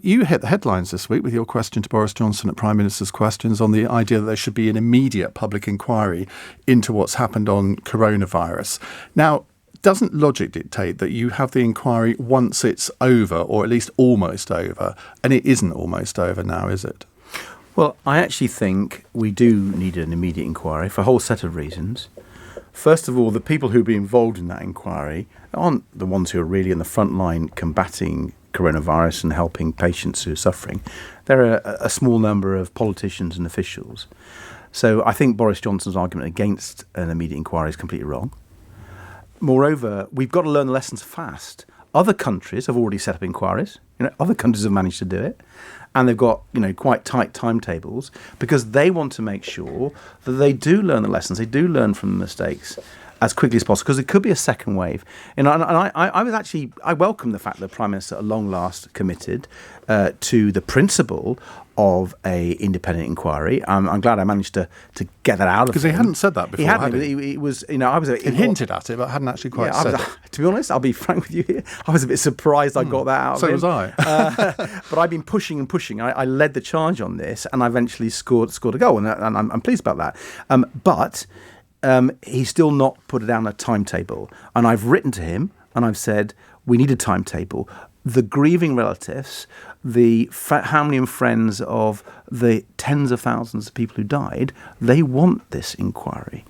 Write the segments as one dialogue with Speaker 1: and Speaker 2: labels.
Speaker 1: You hit the headlines this week with your question to Boris Johnson at Prime Minister's Questions on the idea that there should be an immediate public inquiry into what's happened on coronavirus. Now, doesn't logic dictate that you have the inquiry once it's over, or at least almost over? And it isn't almost over now, is it?
Speaker 2: Well, I actually think we do need an immediate inquiry for a whole set of reasons. First of all, the people who be involved in that inquiry aren't the ones who are really in the front line combating coronavirus and helping patients who are suffering. There are a small number of politicians and officials. So I think Boris Johnson's argument against an immediate inquiry is completely wrong. Moreover, we've got to learn the lessons fast. Other countries have already set up inquiries. Other countries have managed to do it. And they've got, quite tight timetables because they want to make sure that they do learn the lessons. They do learn from the mistakes as quickly as possible, because it could be a second wave. I welcome the fact that the Prime Minister at long last committed to the principle of a independent inquiry. I'm glad I managed to get that out of him.
Speaker 1: Because he hadn't said that before, had he?
Speaker 2: It was, I was...
Speaker 1: He hinted at it, but hadn't actually quite said it.
Speaker 2: To be honest, I'll be frank with you here, I was a bit surprised I got that out of him.
Speaker 1: So was I.
Speaker 2: But I've been pushing and pushing. I led the charge on this, and I eventually scored a goal, and I'm pleased about that. But he's still not put down a timetable. And I've written to him, and I've said, we need a timetable. The grieving relatives, the family and friends of the tens of thousands of people who died, they want this inquiry.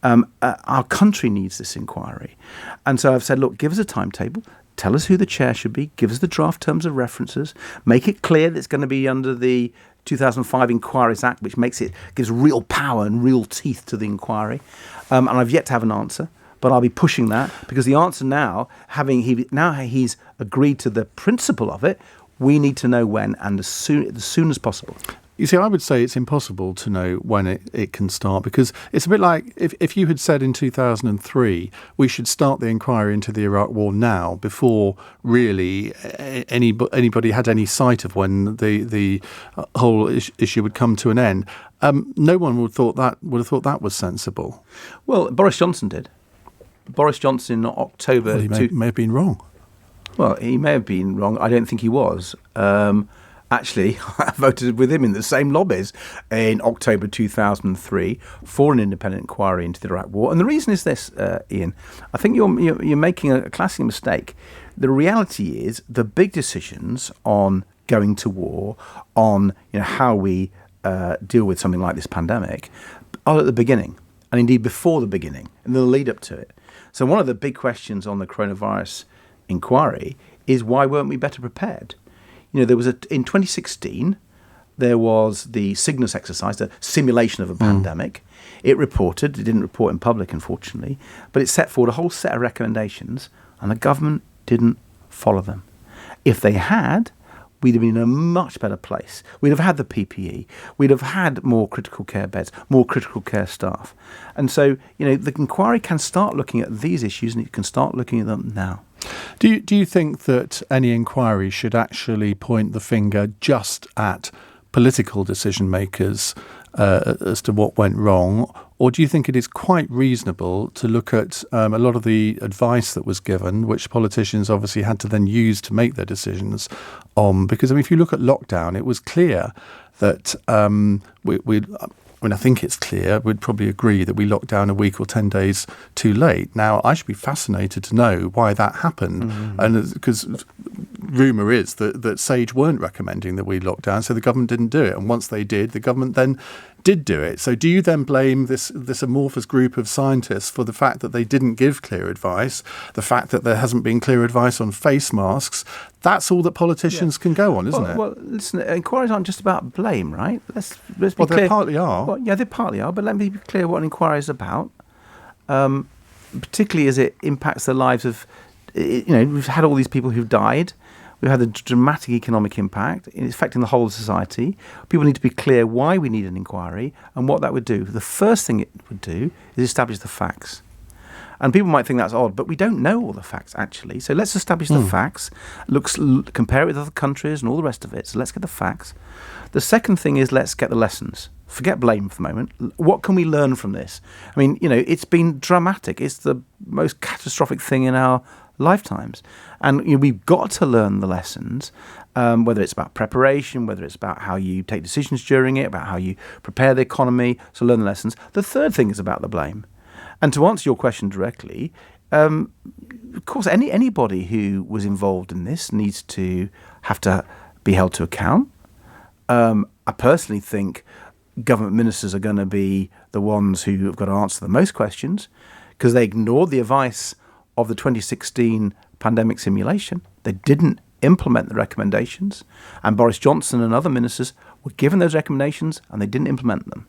Speaker 2: Our country needs this inquiry. And so I've said, look, give us a timetable. Tell us who the chair should be. Give us the draft terms of references. Make it clear that it's going to be under the 2005 Inquiries Act, which gives real power and real teeth to the inquiry. And I've yet to have an answer. But I'll be pushing that, because the answer now, he's agreed to the principle of it, we need to know when, and as soon as possible.
Speaker 1: You see, I would say it's impossible to know when it can start, because it's a bit like if you had said in 2003 we should start the inquiry into the Iraq War now, before really anybody had any sight of when the whole issue would come to an end. No one would have thought that was sensible.
Speaker 2: Well, Boris Johnson did. Boris Johnson in October...
Speaker 1: Well, he may have been wrong.
Speaker 2: Well, he may have been wrong. I don't think he was. Actually, I voted with him in the same lobbies in October 2003 for an independent inquiry into the Iraq War. And the reason is this, Iain. I think you're making a classic mistake. The reality is the big decisions on going to war, on how we deal with something like this pandemic, are at the beginning, and indeed before the beginning, and the lead up to it. So one of the big questions on the coronavirus inquiry is, why weren't we better prepared? There was in 2016, there was the Cygnus exercise, the simulation of a pandemic. It didn't report in public, unfortunately, but it set forward a whole set of recommendations, and the government didn't follow them. If they had, we'd have been in a much better place. We'd have had the PPE. We'd have had more critical care beds, more critical care staff. And so, the inquiry can start looking at these issues, and it can start looking at them now.
Speaker 1: Do you think that any inquiry should actually point the finger just at political decision makers as to what went wrong? Or do you think it is quite reasonable to look at a lot of the advice that was given, which politicians obviously had to then use to make their decisions on? Because, if you look at lockdown, it was clear that I think it's clear, we'd probably agree that we locked down a week or 10 days too late. Now, I should be fascinated to know why that happened. And because rumour is that SAGE weren't recommending that we lock down, so the government didn't do it. And once they did, the government then did do it. So do you then blame this amorphous group of scientists for the fact that they didn't give clear advice, the fact that there hasn't been clear advice on face masks? That's all that politicians can go on, isn't it?
Speaker 2: Well, listen, inquiries aren't just about blame, right? Let's be clear.
Speaker 1: They partly are.
Speaker 2: Well, yeah, they partly are, but let me be clear what an inquiry is about, particularly as it impacts the lives of, we've had all these people who've died. We've had a dramatic economic impact. It's affecting the whole of society. People need to be clear why we need an inquiry and what that would do. The first thing it would do is establish the facts. And people might think that's odd, but we don't know all the facts, actually. So let's establish the facts, compare it with other countries and all the rest of it. So let's get the facts. The second thing is, let's get the lessons. Forget blame for the moment. What can we learn from this? I mean, it's been dramatic. It's the most catastrophic thing in our lifetimes. And we've got to learn the lessons, whether it's about preparation, whether it's about how you take decisions during it, about how you prepare the economy, so learn the lessons. The third thing is about the blame. And to answer your question directly, of course, anybody who was involved in this needs to have to be held to account. I personally think government ministers are going to be the ones who have got to answer the most questions because they ignored the advice of the 2016 pandemic simulation. They didn't implement the recommendations, and Boris Johnson and other ministers were given those recommendations and they didn't implement them.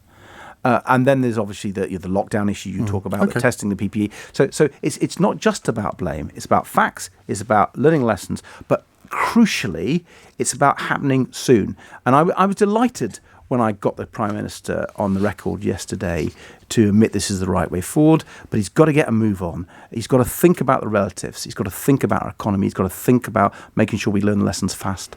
Speaker 2: And then there's obviously the lockdown issue you talk about, the testing, the PPE. So it's not just about blame. It's about facts. It's about learning lessons. But crucially, it's about happening soon. And I was delighted when I got the Prime Minister on the record yesterday to admit this is the right way forward, but he's got to get a move on. He's got to think about the relatives. He's got to think about our economy. He's got to think about making sure we learn the lessons fast.